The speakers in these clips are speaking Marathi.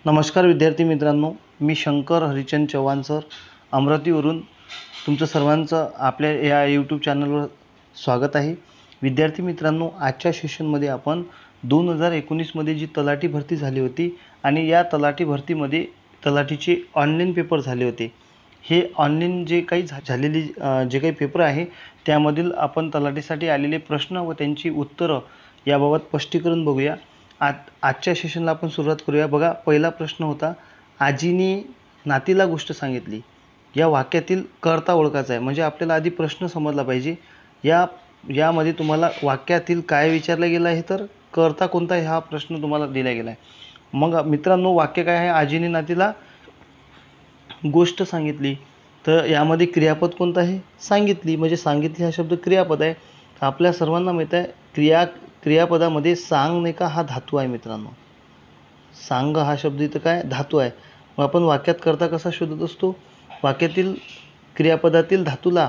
नमस्कार विद्यार्थी मित्रांनो, मी शंकर हरिचंद चव्हाण सर अमरावतीवरून तुमचं सर्वांचं आपल्या या यूट्यूब चॅनलवर स्वागत आहे। विद्यार्थी मित्रांनो, आजच्या सेशनमध्ये आपण 2019मध्ये जी तलाठी भरती झाली होती आणि या तलाठी भरतीमध्ये तलाठीचे ऑनलाईन पेपर झाले होते। हे ऑनलाईन जे काही झालेली जे काही पेपर आहे त्यामधील आपण तलाठीसाठी आलेले प्रश्न व त्यांची उत्तरं याबाबत स्पष्टीकरण बघूया। आजच्या सेशनला आपण सुरुवात करूया। बघा, पहिला प्रश्न होता, आजीने नातीला गोष्ट सांगितली। या वाक्यातील कर्ता ओळखायचा आहे, म्हणजे आपल्याला आधी प्रश्न समजला पाहिजे। यामध्ये तुम्हाला वाक्यातील काय विचारलं गेलं आहे, तर कर्ता कोणता आहे हा प्रश्न तुम्हाला दिला गेला आहे। मग मित्रांनो, वाक्य काय आहे, आजीने नातीला गोष्ट सांगितली। तर यामध्ये क्रियापद कोणतं आहे, सांगितली, म्हणजे सांगितली हा शब्द क्रियापद आहे। आपल्या सर्वांना माहीत आहे क्रियापदामध्ये सांगणे का हा धातू आहे मित्रांनो। सांग हा शब्द इथं काय धातू आहे। मग आपण वाक्यात कर्ता कसा शोधत असतो, वाक्यातील क्रियापदातील धातूला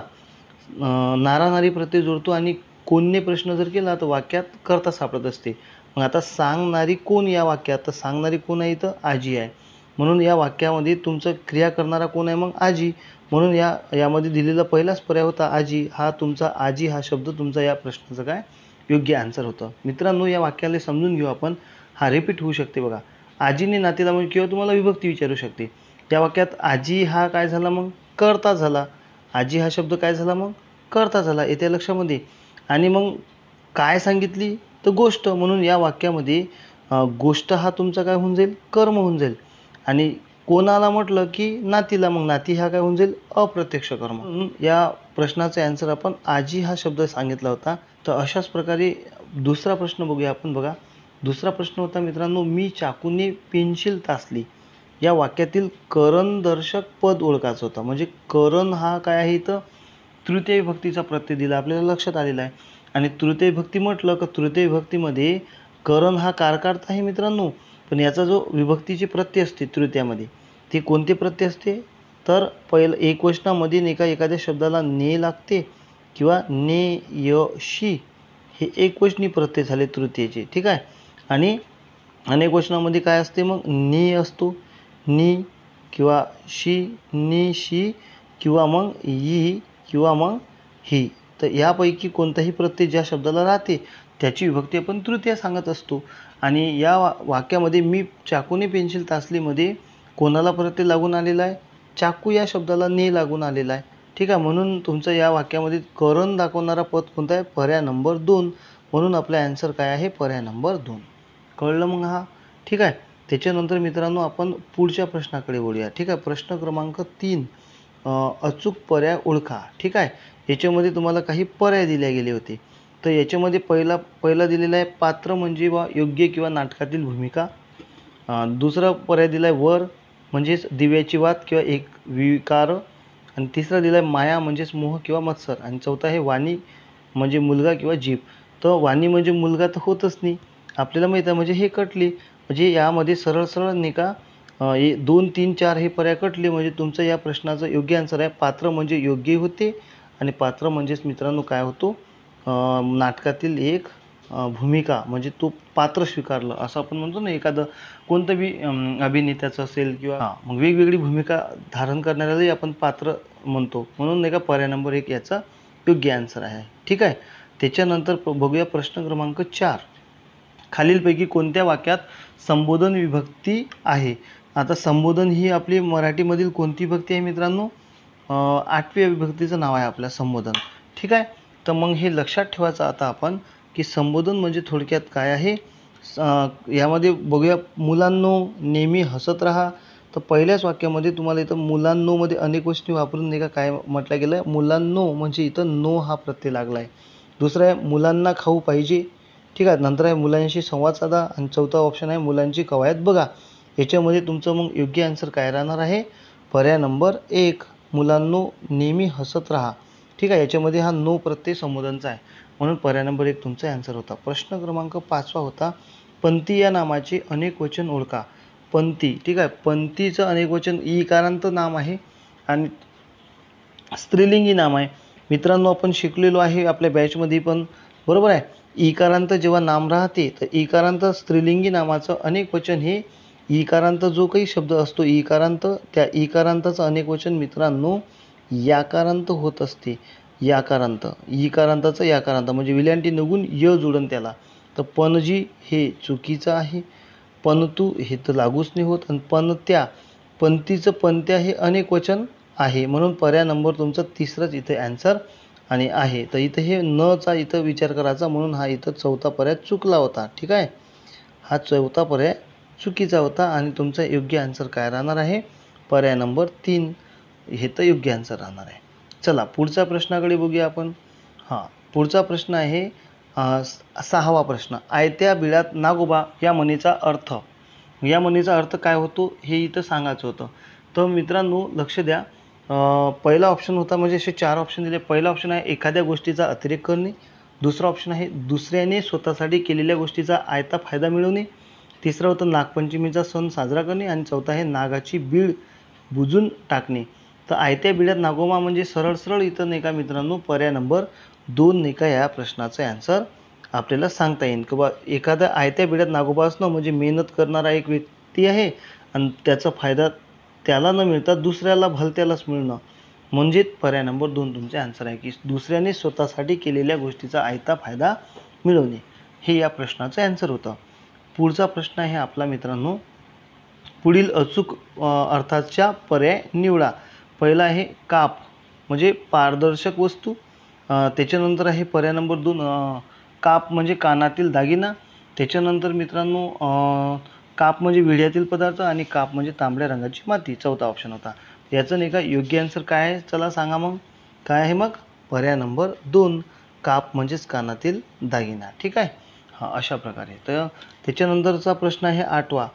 नारा नारी प्रत्यय जोडतो आणि कोणने प्रश्न जर केला तर वाक्यात कर्ता सापडत असते। मग आता सांगणारी कोण या वाक्यात, तर सांगणारी कोण आहे, इथं आजी आहे। म्हणून या वाक्यामध्ये तुमचं क्रिया करणारा कोण आहे, मग आजी। म्हणून यामध्ये दिलेला पहिलाच पर्याय होता आजी। हा तुमचा आजी हा शब्द तुमचा या प्रश्नाचं काय योग्य आन्सर होतं। मित्रांनो, या वाक्याला समजून घेऊ आपण। हा रिपीट होऊ शकते बघा, आजीने नातीला, म्हणजे किंवा तुम्हाला विभक्ती विचारू शकते। या वाक्यात आजी हा काय झाला, मग कर्ता झाला। आजी हा शब्द काय झाला, मग कर्ता झाला, येत्या लक्षामध्ये। आणि मग काय सांगितली, तर गोष्ट। म्हणून या वाक्यामध्ये गोष्ट हा तुमचा काय होऊन जाईल, कर्म होऊन जाईल। आणि कोणाला म्हटलं की नातीला, मग नाती हा काय होऊन जाईल, अप्रत्यक्ष कर्म। म्हणून या प्रश्नाचा आन्सर आपण आजी हा शब्द सांगितला होता। तर अशाच प्रकारे दुसरा प्रश्न बघूया आपण। बघा, दुसरा प्रश्न होता मित्रांनो, मी चाकूने पेन्सिल तासली। या वाक्यातील करणदर्शक पद ओळखायचं होतं, म्हणजे करण हा काय आहे, इथं तृतीय विभक्तीचा प्रत्यय दिला, आपल्याला लक्षात आलेला आहे। आणि तृतीय विभक्ती म्हटलं का तृतीय विभक्तीमध्ये करण हा कारकार्ता आहे मित्रांनो, पण याचा जो विभक्तीचे प्रत्यय असते तृतीयामध्ये, ते कोणते प्रत्यय असते, तर पहिलं एकवचनामध्ये एखाद्या शब्दाला ने लागते किंवा ने य शी, हे एकवचनी प्रत्यय झाले तृतीयचे, ठीक आहे। आणि अनेक वचनामध्ये काय असते, मग नि असतो, नि किंवा शी, नि शी किंवा मग यी किंवा मग ही। तर यापैकी कोणताही प्रत्यय ज्या शब्दाला राहते त्याची विभक्ती आपण तृतीय सांगत असतो। आणि या वाक्यामध्ये मी चाकूने पेन्सिल तासलीमध्ये कोणाला प्रत्यय लागून आलेला आहे, चाकू या शब्दाला ने लागून आलेला आहे, ठीक आहे। म्हणून तुमचं या वाक्यामध्ये करण दाखवणारा पद कोणता आहे, पर्याय नंबर 2। म्हणून आपला आन्सर काय आहे, पर्याय नंबर 2। कळलं मग हा, ठीक आहे। त्याच्यानंतर मित्रांनो आपण पुढच्या प्रश्नाकडे वळूया, ठीक आहे। प्रश्न क्रमांक 3, अचूक पर्याय ओळखा, ठीक आहे। याच्यामध्ये तुम्हाला काही पर्याय दिले गेले होते। तर याच्यामध्ये पहिला दिलेला आहे, पात्र म्हणजे योग्य किंवा नाटकातील भूमिका। दुसरा पर्याय दिला आहे, वर म्हणजेच दिव्याची वात किंवा एक विकार। आणि तिसरा दिला आहे, माया म्हणजेच मोह किंवा मत्सर। आणि चौथा आहे, वाणी म्हणजे मुलगा किंवा जीभ। तर वाणी म्हणजे मुलगा तर होतच नाही, आपल्याला माहीत आहे, म्हणजे हे कटली, म्हणजे यामध्ये सरळ सरळ नाही का 2, 3, 4 हे पर्याय कटले, म्हणजे तुमचं या प्रश्नाचं योग्य आन्सर आहे पात्र म्हणजे योग्य होते। आणि पात्र म्हणजेच मित्रांनो काय होतो, नाटकातील एक भूमिका, म्हणजे तो पात्र स्वीकारलं असं आपण म्हणतो ना, एखादं कोणतं बी अभिनेत्याचं असेल किंवा मग वेगवेगळी भूमिका धारण करणाऱ्यालाही आपण पात्र म्हणतो। म्हणून नाही का पर्याय नंबर 1 याचा योग्य आन्सर आहे, ठीक आहे। त्याच्यानंतर बघूया प्रश्न क्रमांक 4, खालीलपैकी कोणत्या वाक्यात संबोधन विभक्ती आहे। आता संबोधन ही आपली मराठीमधील कोणती विभक्ती आहे मित्रांनो, 8व्या विभक्तीचं नाव आहे आपल्या संबोधन, ठीक आहे। तर मग हे लक्षात ठेवायचं आता आपण की संबोधन म्हणजे थोडक्यात काय आहे। यामध्ये बघूया, मुलांनो नेहमी हसत राहा। तर पहिल्याच वाक्यामध्ये तुम्हाला इथं मुलांनोमध्ये अनेक गोष्टी वापरून नाही का काय म्हटलं गेलं आहे, मुलांनो म्हणजे इथं नो हा प्रत्यय लागला आहे। दुसरं आहे, मुलांना खाऊ पाहिजे, ठीक आहे। नंतर आहे, मुलांशी संवाद साधा। आणि चौथा ऑप्शन आहे, मुलांची कवायत बघा। याच्यामध्ये तुमचं मग योग्य आन्सर काय राहणार आहे, पर्याय नंबर 1, मुलांनो नेहमी हसत राहा, ठीक आहे। याच्यामध्ये हा नो प्रत्यय संबोधनचा आहे, म्हणून पर्याय नंबर 1 तुमचा आन्सर होता। प्रश्न क्रमांक 5 होता, पंथी या नामाचे अनेक वचन ओळखा। पंथी, ठीक आहे। पंथीचं अनेक वचन ईकारांत नाम आहे आणि स्त्रीलिंगी नाम आहे मित्रांनो, आपण शिकलेलो आहे आपल्या बॅचमध्ये पण, बरोबर आहे। ईकारांत जेव्हा नाम राहते तर ईकारांत स्त्रीलिंगी नामाचं अनेक वचन हे ईकारांत जो काही शब्द असतो ईकारांत, त्या ईकारांताचं अनेकवचन मित्रांनो याकारांत होत असते. याकारांत, ईकारांताचं याकारांत म्हणजे विल्यांटी नगून य जोडन त्याला. तर पणजी हे चुकीचं आहे. पणतू हे तर लागूच नाही होत. आणि पणत्या, पंथीचं पंत्या हे अनेकवचन आहे, म्हणून पर्याय नंबर तुमचा तिसराच इथे ॲन्सर आणि आहे. तर इथं हे नचा इथं विचार करायचा, म्हणून हा इथं चौथा पर्याय चुकला होता. ठीक आहे, हा चौथा पर्याय चुकीचा होता आणि तुमचा योग्य आन्सर काय राहणार आहे, पर्याय नंबर 3 हे तर योग्य आन्सर राहणार आहे. चला पुढच्या प्रश्नाकडे बघूया आपण. हां, पुढचा प्रश्न आहे 6वा प्रश्न. आयत्या बिळात नागोबा या म्हणीचा अर्थ. या म्हणीचा अर्थ काय होतो हे इथं सांगायचं होतं. तर मित्रांनो लक्ष द्या. पहिला ऑप्शन होता, म्हणजे असे 4 ऑप्शन दिले. पहिला ऑप्शन आहे एखाद्या गोष्टीचा अतिरेक करणे. दुसरा ऑप्शन आहे दुसऱ्याने स्वतःसाठी केलेल्या गोष्टीचा आयता फायदा मिळवणे. तिसरा होतं नागपंचमीचा सण साजरा करणे. आणि चौथा आहे नागाची बीड बुजून टाकणे. तर आयत्या बिळात नागोबा म्हणजे सरळ सरळ इथं नाही का मित्रांनो पर्याय नंबर 2 नाही का या प्रश्नाचं ॲन्सर आपल्याला सांगता येईल. किंवा एखादा आयत्या बिळात नागोबा असणं म्हणजे मेहनत करणारा एक व्यक्ती आहे आणि त्याचा फायदा त्याला न मिळता दुसऱ्याला भलत्यालाच मिळणं, म्हणजे पर्याय नंबर 2 तुमचे आन्सर आहे की दुसऱ्याने स्वतःसाठी केलेल्या गोष्टीचा आयता फायदा मिळवणे, हे या प्रश्नाचं ॲन्सर होतं. पुढचा प्रश्न आहे आपला मित्रांनो, पुढील अचूक अर्थाच्या पर्याय निवडा. पहिला आहे काप म्हणजे पारदर्शक वस्तू. त्याच्यानंतर आहे पर्याय नंबर 2 काप म्हणजे कानातील दागिना. त्याच्यानंतर मित्रांनो काप म्हणजे विड्यातील पदार्थ आणि काप म्हणजे तांबड्या रंगाची माती, चौथा ऑप्शन होता. याचं नाही का योग्य आन्सर काय आहे, चला सांगा मग काय आहे. मग पर्याय नंबर 2 काप म्हणजेच कानातील दागिना. ठीक आहे, हां अशा प्रकारे. तर त्याच्यानंतरचा प्रश्न आहे 8वा.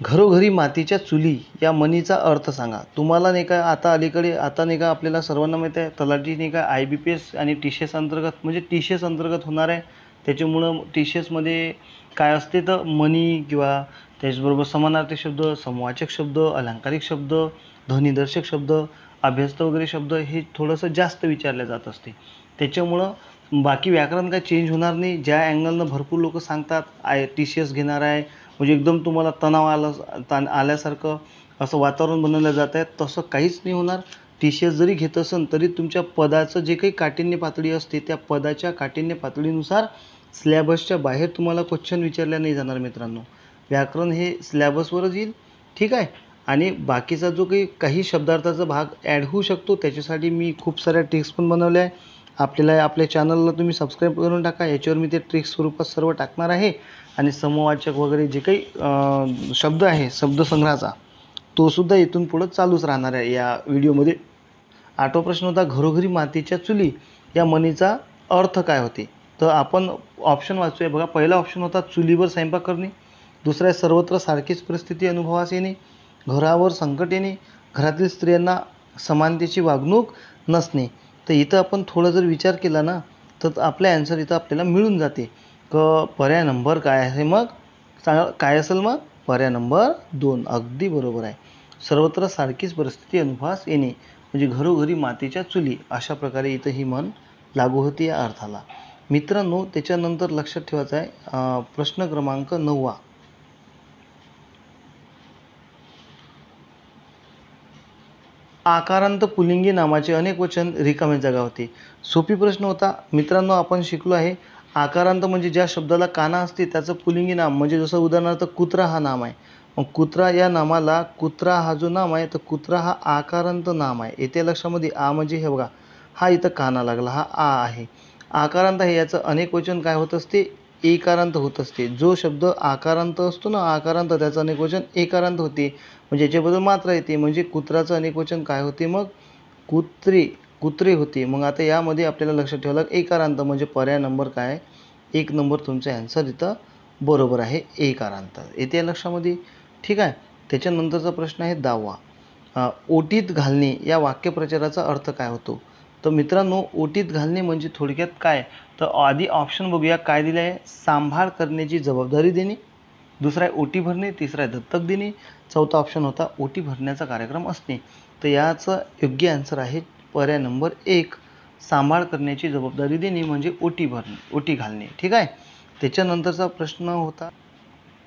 घरोघरी मातीच्या चुली या म्हणीचा अर्थ सांगा. तुम्हाला नाही का आता अलीकडे आता नाही का आपल्याला सर्वांना माहीत आहे तलाठी नाही का IBPS आणि TCS अंतर्गत म्हणजे TCS अंतर्गत होणार आहे. त्याच्यामुळं TCSमध्ये काय असते तर म्हणी किंवा त्याचबरोबर समानार्थी शब्द, समवाचक शब्द, अलंकारिक शब्द, ध्वनिदर्शक शब्द, अभ्यस्त वगैरे शब्द हे थोडंसं जास्त विचारले जात असते. त्याच्यामुळं बाकी व्याकरण काय चेंज होणार नाही. ज्या अँगलनं भरपूर लोक सांगतात TCS घेणार आहे म्हणजे एकदम तुम्हाला तणाव आल्यासारखं असं वातावरण बनवलं जात आहे, तसं काहीच नाही होणार. TCS जरी घेत असेल तरी तुमच्या पदाचं जे काही काठिण्य पातळी असते त्या पदाच्या काठिण्य पातळीनुसार सिलॅबसच्या बाहेर तुम्हाला क्वेश्चन विचारल्या नाही जाणार मित्रांनो. व्याकरण हे सिलॅबसवरच येईल. ठीक आहे, आणि बाकीचा जो काही शब्दार्थाचा भाग ॲड होऊ शकतो त्याच्यासाठी मी खूप साऱ्या ट्रिक्स पण बनवल्या आहे. आपल्याला आपल्या चॅनलला तुम्ही सबस्क्राईब करून टाका. याच्यावर मी ते ट्रिक्स स्वरूपात सर्व टाकणार आहे. आणि समवाचक वगैरे जे काही शब्द आहे शब्दसंग्रहाचा तोसुद्धा इथून पुढं चालूच राहणार आहे या व्हिडिओमध्ये. 8वा प्रश्न होता घरोघरी मातीच्या चुली या म्हणीचा अर्थ काय होते. तर आपण ऑप्शन वाचूया बघा. पहिला ऑप्शन होता चुलीवर स्वयंपाक करणे. दुसरा आहे सर्वत्र सारखीच परिस्थिती अनुभवास येणे. घरावर संकट येणे. घरातील स्त्रियांना समानतेची वागणूक नसणे. तर इथं आपण थोडं जर विचार केला ना तर आपला ॲन्सर इथं आपल्याला मिळून जाते. पर्याय नंबर काय आहे मग सांगा काय असेल मग पर्याय नंबर 2 अगदी बरोबर आहे. सर्वत्र सारखीच परिस्थिती अनुभवास येणे म्हणजे घरोघरी मातीच्या चुली अशा प्रकारे इथं ही म्हण लागू होती या अर्थाला. मित्रांनो त्याच्यानंतर लक्षात ठेवायचं आहे प्रश्न क्रमांक 9वा. आकारांत पुल्लिंगी नामाचे अनेक वचन रिकामी जागा होते. सोपी प्रश्न होता मित्रांनो. आपण शिकलो आहे आकारांत म्हणजे ज्या शब्दाला काना असते त्याचं पुल्लिंगी नाम, म्हणजे जसं उदाहरणार्थ कुत्रा हा नाम आहे. मग कुत्रा या नामाला कुत्रा हा जो नाम आहे तर कुत्रा हा आकारांत नाम आहे. येत्या लक्षामध्ये आ म्हणजे हे बघा हा इथं काना लागला हा आ आहे. आकारांत आहे याचं अनेक वचन काय होत असते एकारांत होत असते. जो शब्द आकारांत असतो ना आकारांत त्याचं अनेक वचन एकारांत होते म्हणजे याच्याबद्दल मात्रा येते म्हणजे कुत्राचं अनेक वचन काय होते मग कुत्रे कुत्रे होते. मग आता यामध्ये आपल्याला लक्षात ठेवायला एकारांत म्हणजे पर्याय नंबर काय 1 नंबर तुमचा ॲन्सर इथं बरोबर आहे एकारांत. येते लक्षामध्ये. ठीक आहे, त्याच्यानंतरचा प्रश्न आहे 10वा. ओटीत घालणे या वाक्यप्रचाराचा अर्थ काय होतो. तर मित्रांनो ओटीत घालणे म्हणजे थोडक्यात काय तर आधी ऑप्शन बघूया काय दिलं आहे. सांभाळ करण्याची जबाबदारी देणे. दुसरा आहे ओटी भरणे. तिसरा आहे दत्तक देणे. चौथा ऑप्शन होता ओटी भरण्याचा कार्यक्रम असणे. तर याचं योग्य आन्सर आहे पर्याय नंबर 1 सांभाळ करण्याची जबाबदारी देणे म्हणजे ओटी भरणे ओटी घालणे. ठीक आहे, त्याच्यानंतरचा प्रश्न होता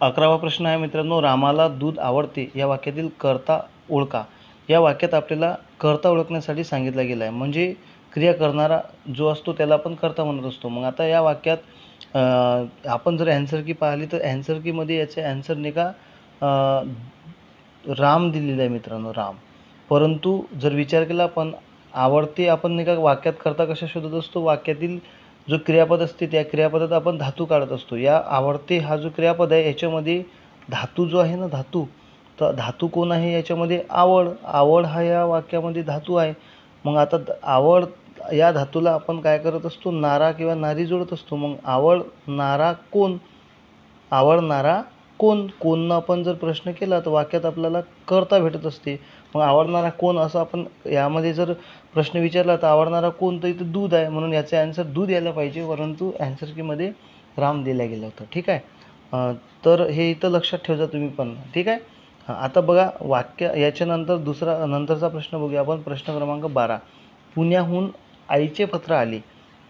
11वा प्रश्न आहे मित्रांनो, रामाला दूध आवडते या वाक्यातील कर्ता ओळखा. या वाक्यात आपल्याला कर्ता ओळखण्यासाठी सांगितलं गेलं आहे. म्हणजे क्रिया करणारा जो असतो त्याला आपण कर्ता म्हणत असतो. मग आता या वाक्यात आपण जर ॲन्सर की पाहिली तर ॲन्सर कीमध्ये याचे ॲन्सर नाही का राम दिलेला आहे मित्रांनो, राम. परंतु जर विचार केला आपण आवडते, आपण नाही का वाक्यात कर्ता कशा शोधत असतो, वाक्यातील जो क्रियापद असते त्या क्रियापदात आपण धातू काढत असतो. या आवडते हा जो क्रियापद आहे याच्यामध्ये धातू जो आहे ना, धातू, तर धातू कोण आहे याच्यामध्ये, आवड. आवड हा या वाक्यामध्ये धातू आहे. मग आता आवड या धातूला आपण काय करत असतो, नारा किंवा नारी जोडत असतो. मग आवडणारा कोण, आवडणारा कोण, कोणनं आपण जर प्रश्न केला तर वाक्यात आपल्याला कर्ता भेटत असते. मग आवडणारा कोण असं आपण यामध्ये जर प्रश्न विचारला तर आवडणारा कोण, तर इथं दूध आहे म्हणून याचे ॲन्सर दूध यायला पाहिजे, परंतु ॲन्सर कीमध्ये राम दिलं गेलं होतं. ठीक आहे. तर हे इथं लक्षात ठेवजा तुम्ही पण. ठीक आहे. आता बघा वाक्य याच्यानंतर नंतरचा प्रश्न बघूया आपण. प्रश्न क्रमांक 12, पुण्याहून आईचे पत्र आले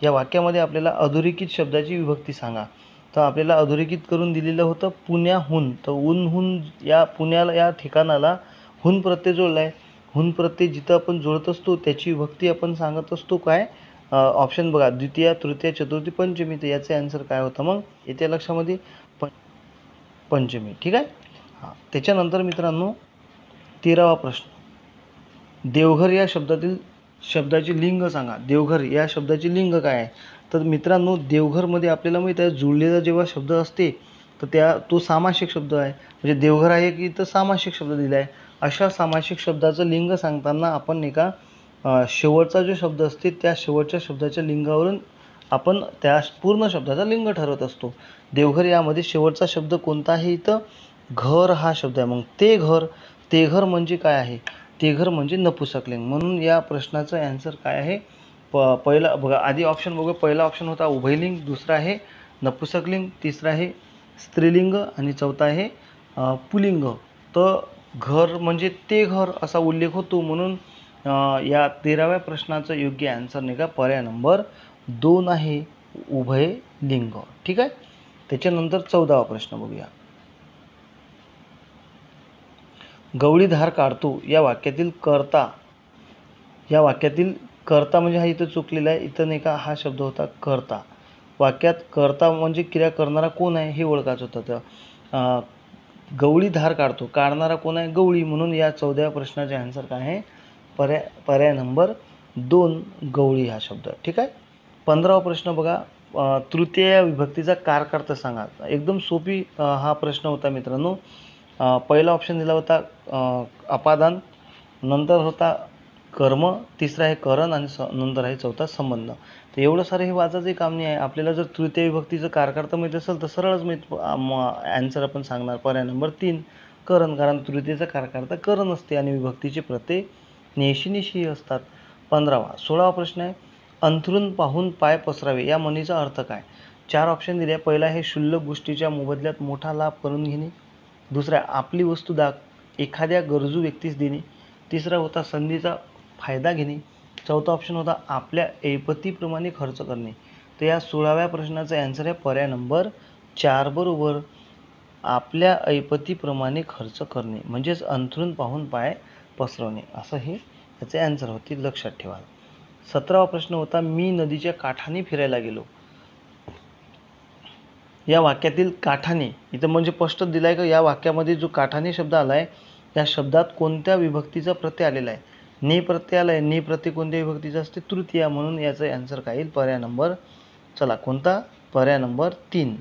या वाक्यामध्ये आपल्याला अधोरेखित शब्दाची विभक्ती सांगा. तर आपल्याला अधोरेखित करून दिलेलं होतं पुण्याहून. तर हून या पुण्याला या ठिकाणाला हून प्रत्यय जोडला आहे. हून प्रत्यय जिथं आपण जोडत असतो त्याची विभक्ती आपण सांगत असतो काय, ऑप्शन बघा, द्वितीय, तृतीय, चतुर्थी, पंचमी. तर याचे ॲन्सर काय होतं मग येत्या लक्षामध्ये, पंचमी. ठीक आहे. त्याच्यानंतर मित्रांनो 13वा प्रश्न, देवघर या शब्दाची लिंग सांगा. देवघर या शब्दाची लिंग काय आहे. तर मित्रांनो देवघरमध्ये आपल्याला माहीत आहे जुळलेला जेव्हा शब्द असते तर तो सामासिक शब्द आहे. म्हणजे देवघर आहे की तर सामासिक शब्द दिला आहे. अशा सामासिक शब्दाचं लिंग सांगताना आपण नाही का शेवटचा जो शब्द असते त्या शेवटच्या शब्दाच्या लिंगावरून आपण त्या पूर्ण शब्दाचा लिंग ठरवत असतो. देवघर यामध्ये शेवटचा शब्द कोणता आहे, इथं घर हा शब्द आहे. मग ते घर म्हणजे काय आहे, ते घर म्हणजे नपुसकलिंग. म्हणून या प्रश्नाचं ॲन्सर काय आहे, पहिला बघा आधी ऑप्शन बघूया. पहिला ऑप्शन होता उभयलिंग, दुसरा आहे नपुसकलिंग, तिसरा आहे स्त्रीलिंग आणि चौथा आहे पुल्लिंग. तर घर म्हणजे ते घर असा उल्लेख होतो. म्हणून या 13व्या प्रश्नाचं योग्य ॲन्सर नाही का पर्याय नंबर 2 आहे, उभयलिंग. ठीक आहे. त्याच्यानंतर 14वा प्रश्न बघूया. गवळी धार काढतो या वाक्यातील कर्ता म्हणजे हा इथं चुकलेला आहे. इथं नाही का हा शब्द होता कर्ता. वाक्यात कर्ता म्हणजे क्रिया करणारा कोण आहे हे ओळखायचं होतं. तर गवळी धार काढतो, काढणारा कोण आहे, गवळी. म्हणून या 14व्या प्रश्नाचे ॲन्सर काय आहे, पर्याय नंबर 2 गवळी हा शब्द. ठीक आहे. 15वा प्रश्न बघा, तृतीय विभक्तीचा कारकर्ता सांगा. एकदम सोपी हा प्रश्न होता मित्रांनो. पहिला ऑप्शन दिला होता अपादान, नंतर होता कर्म, तिसरा आहे करण आणि नंतर आहे चौथा संबंध. तर एवढं सारं हे वाचायचं काम नाही आहे. आपल्याला जर तृतीय विभक्तीचं कारकर्ता माहीत असेल तर सरळच ॲन्सर आपण सांगणार पर्याय नंबर 3 करण. कारण तृतीयचा कारकर्ता करण असते आणि विभक्तीचे प्रत्यय नेशी असतात. 16वा प्रश्न आहे, अंथरूण पाहून पाय पसरावे या म्हणीचा अर्थ काय. 4 ऑप्शन दिले आहे. पहिला आहे क्षुल्लक गोष्टीच्या मोबदल्यात मोठा लाभ करून घेणे. दुसरा आपली वस्तू एखाद्या गरजू व्यक्तीस देणे. तिसरा होता संधीचा फायदा घेणे. चौथा ऑप्शन होता आपल्या ऐपतीप्रमाणे खर्च करणे. तर या 16व्या प्रश्नाचा ॲन्सर आहे पर्याय नंबर 4 बरोबर, आपल्या ऐपतीप्रमाणे खर्च करणे म्हणजेच अंथरूण पाहून पाय पसरवणे असं हे याचे ॲन्सर होते, लक्षात ठेवा. 17वा प्रश्न होता, मी नदीच्या काठाने फिरायला गेलो. या वाक्यातील काठाने इथं म्हणजे स्पष्ट दिलं आहे का या वाक्यामध्ये जो काठाने शब्द आला आहे या शब्दात कोणत्या विभक्तीचा प्रत्यय आलेला आहे, ने प्रत्यय आला आहे. ने प्रत्यय कोणत्या विभक्तीचा असते, तृतीय. म्हणून याचं ॲन्सर काय येईल, पर्याय नंबर चला कोणता, पर्याय नंबर 3.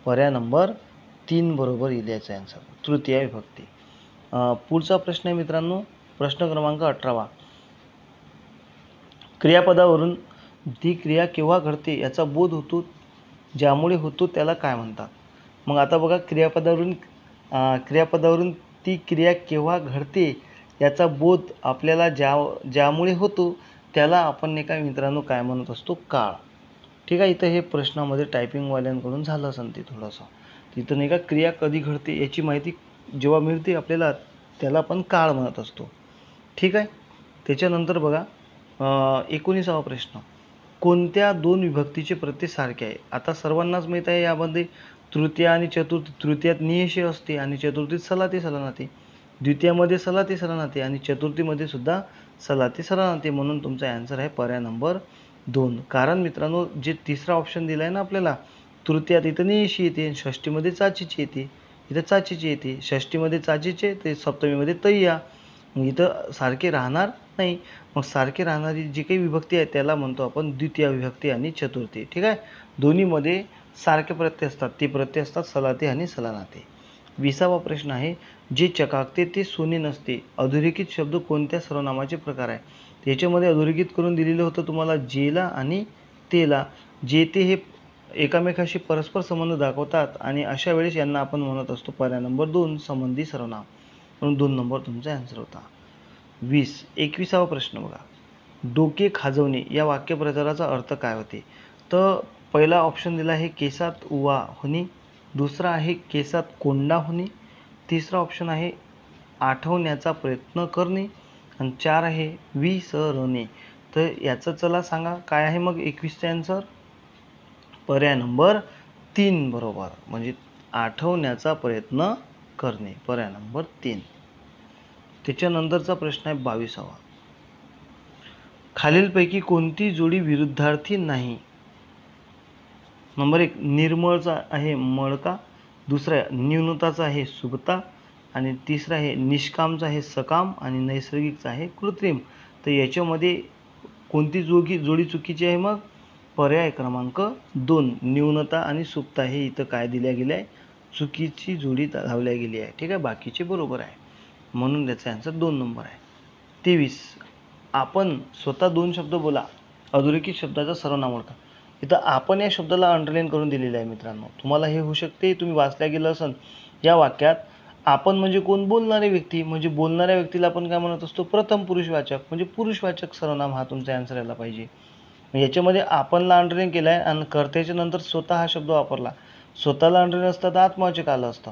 पर्याय नंबर 3 बरोबर येईल याचं ॲन्सर, तृतीय विभक्ती. पुढचा प्रश्न आहे मित्रांनो, प्रश्न क्रमांक 18वा. क्रियापदावरून ती क्रिया केव्हा घडते याचा बोध होतो, ज्यामुळे होतो त्याला काय म्हणतात. मग आता बघा क्रियापदावरून ती क्रिया केव्हा घडते याचा बोध आपल्याला ज्यामुळे होतो त्याला आपण नाही का मित्रांनो काय म्हणत असतो, काळ. ठीक आहे. इथं हे प्रश्नामध्ये टायपिंगवाल्यांकडून झालं असेल ते थोडंसं. तिथं नाही का क्रिया कधी घडते याची माहिती जेव्हा मिळते आपल्याला त्याला आपण काळ म्हणत असतो. ठीक आहे. त्याच्यानंतर बघा 19वा प्रश्न, कोणत्या दोन विभक्तीचे प्रत्यय सारखे आहे? आता सर्वांनाच माहीत आहे यामध्ये तृतीया आणि चतुर्थी. तृतीयात नियेशी असते आणि चतुर्थीत सलाती सलानाते. द्वितीयामध्ये सलाती सलानाते आणि चतुर्थीमध्ये सुद्धा सलाती सलानाते. म्हणून तुमचा आन्सर आहे पर्याय नंबर 2. कारण मित्रांनो जे तिसरा ऑप्शन दिला आहे ना आपल्याला, तृतीयात इथं नियेशी येते, षष्टीमध्ये चाचीची येते, इथं चाचीची येते, षष्टीमध्ये चाचीचे ते सप्तमीमध्ये तय्या. मग इथं सारखे राहणार नाही. मग सारखे राहणारी जी काही विभक्ती आहे त्याला म्हणतो आपण द्वितीय विभक्ती आणि चतुर्थी. ठीक आहे. दोन्हीमध्ये सारखे प्रत्यय असतात, ते प्रत्यय असतात सलाते आणि सलानाते. 20वा प्रश्न आहे, जे चकाकते ते सोने नसते. अधोरेखित शब्द कोणत्या सर्वनामाचे प्रकार आहे? याच्यामध्ये अधोरेखित करून दिलेलं होतं तुम्हाला जेला आणि तेला. जे ते हे एकामेकाशी परस्पर संबंध दाखवतात आणि अशा वेळेस यांना आपण म्हणत असतो पर्याय नंबर 2 संबंधी सर्वनाम. म्हणून 2 नंबर तुमचा आन्सर होता. 21वा प्रश्न बघा, डोके खाजवणे या वाक्यप्रचाराचा अर्थ काय होते? तर पहिला ऑप्शन दिला आहे केसात उवा होणे, दुसरा आहे केसात कोंडा होणे, तिसरा ऑप्शन आहे आठवण्याचा प्रयत्न करणे आणि 4 आहे विसरणे. तर याचं चला सांगा काय आहे मग 21चा आन्सर? पर्याय नंबर 3 बरोबर, म्हणजे आठवण्याचा प्रयत्न करणे, पर्याय नंबर 3. त्याच्यानंतरचा प्रश्न आहे 22वा, खालीलपैकी कोणती जोडी विरुद्धार्थी नाही? नंबर 1 निर्मळचा आहे मळका, दुसरा न्यूनताचा आहे सुबता आणि तिसरा आहे निष्कामचा आहे सकाम आणि नैसर्गिकचा आहे कृत्रिम. तर याच्यामध्ये कोणती जोडी चुकीची आहे मग? पर्याय क्रमांक 2 न्यूनता आणि सुप्ता हे इथं काय दिल्या गेल्या आहे? चुकीची जोडी लावल्या गेली आहे. ठीक आहे, बाकीचे बरोबर आहे. म्हणून त्याचा आन्सर 2 नंबर आहे. 23 आपण स्वतः 2 शब्द बोला, अधोरेखित शब्दाचा सर्वनाम ओळखा. इथं आपण या शब्दाला अंडरलाईन करून दिलेलं आहे मित्रांनो. तुम्हाला हे होऊ शकते तुम्ही वाचल्या गेलं असन. या वाक्यात आपण म्हणजे कोण? बोलणारे व्यक्ती. म्हणजे बोलणाऱ्या व्यक्तीला आपण काय म्हणत असतो? प्रथम पुरुषवाचक, म्हणजे पुरुषवाचक सर्वनाम हा तुमचा आन्सर यायला पाहिजे. याच्यामध्ये आपणला अंडरलाईन केलं आहे आणि कर्त्याच्या नंतर स्वतः हा शब्द वापरला. स्वतःला अंडरलाईन असतं तर आत्मवाचक आलं असतं.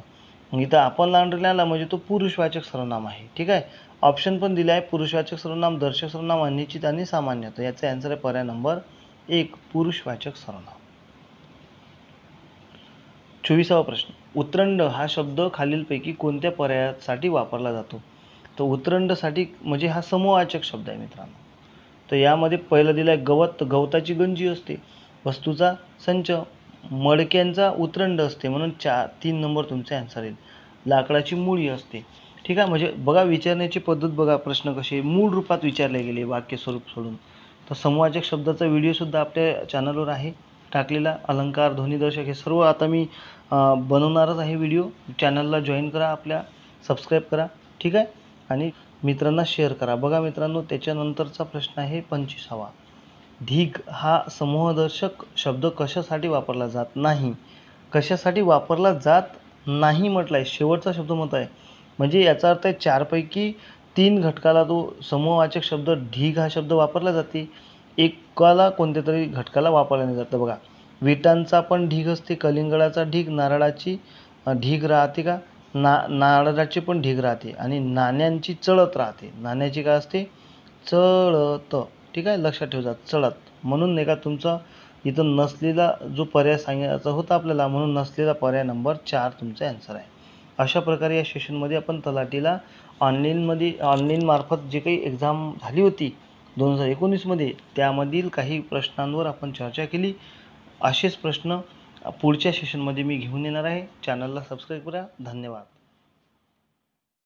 मग इथं आपणला अंडरलाईन आला म्हणजे तो पुरुषवाचक सर्वनाम आहे. ठीक आहे. ऑप्शन पण दिले आहे पुरुषवाचक सर्वनाम, दर्शक सर्वनाम, अनिश्चित आणि सामान्य. तर याचा आन्सर आहे पर्याय नंबर 1 पुरुषवाचक सर्वनाम. 24वा प्रश्न, उत्रंड हा शब्द खालीलपैकी कोणत्या पर्यायासाठी वापरला जातो? तर उत्रंडसाठी म्हणजे हा समूहवाचक शब्द आहे मित्रांनो. तर यामध्ये पहिलं दिलं आहे गवत, गवताची गंजी असते, वस्तूचा संच, मडक्यांचा उत्रंड असते, म्हणून 3 नंबर तुमचा आन्सर येईल. लाकडाची मुळी असते. ठीक आहे. म्हणजे बघा विचारण्याची पद्धत बघा, प्रश्न कसे मूळ रूपात विचारले गेले वाक्य स्वरूप सोडून. तर समूहवाचक शब्दाचा व्हिडिओसुद्धा आपल्या चॅनलवर आहे टाकलेला. अलंकार, ध्वनिदर्शक हे सर्व आता मी बनवणारच आहे व्हिडिओ. चॅनलला जॉईन करा, आपल्या सबस्क्राईब करा. ठीक आहे. आणि मित्रांना शेअर करा. बघा मित्रांनो त्याच्यानंतरचा प्रश्न आहे 25वा, ढीग हा समूहदर्शक शब्द कशासाठी वापरला जात नाही? कशासाठी वापरला जात नाही म्हटलं आहे, शेवटचा शब्द मत आहे. म्हणजे याचा अर्थ आहे 4 पैकी 3 घटकाला तो समूहवाचक शब्द ढीग हा शब्द वापरला जाते, एकाला कोणत्या तरी घटकाला वापरला नाही जातं. बघा विटांचा पण ढीग असते, कलिंगडाचा ढीग, नारळाची ढीग राहते का? नारळाची पण ढीग राहते आणि नाण्यांची चळत राहते. नाण्याची काय असते? चळत. ठीक आहे, लक्षात ठेवा चळत. म्हणून नाही का तुमचा इथं नसलेला जो पर्याय सांगायचा होता आपल्याला, म्हणून नसलेला पर्याय नंबर 4 तुमचा आन्सर आहे. अशा प्रकारे या सेशनमध्ये आपण तलाठीला ऑनलाईन मार्फत जे काही एक्झाम झाली होती 2019मध्ये त्यामधील काही प्रश्नांवर आपण चर्चा केली. असेच प्रश्न पुढच्या सेशनमध्ये मी घेऊन येणार आहे. चॅनलला सबस्क्राईब करा. धन्यवाद.